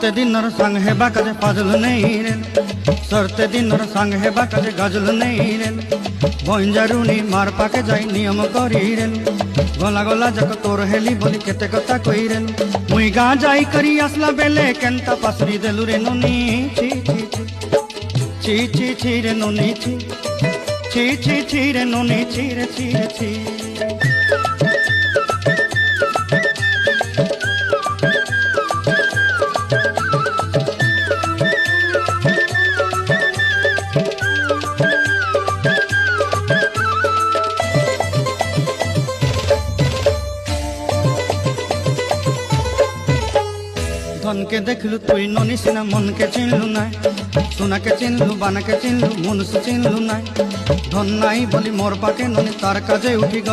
सरते दिनर संग हेबा काजे फाजल नहीं रे, सरते दिनर संग हेबा काजे गजल नहीं रे। बंजारुनी मार पाके जाई नियम करी रे, गला गला जक तोर हेली बोली केते कथा कई रे। मुई गा जाई करी आसला बेले केंता पासरी देलु रे नोनी। ची ची ची ची ची रे नोनी ची ची ची ची रे नोनी ची रे ची रे ची। धन के देखलु तुई ननी सिना मन के चिन्हलु ना, सोना के चिन्हलु बाना के चिन्हलु मनुष्य चिन्हलु ना। धन नाई बोली मोर पाके ननी तार काजे उठी गल।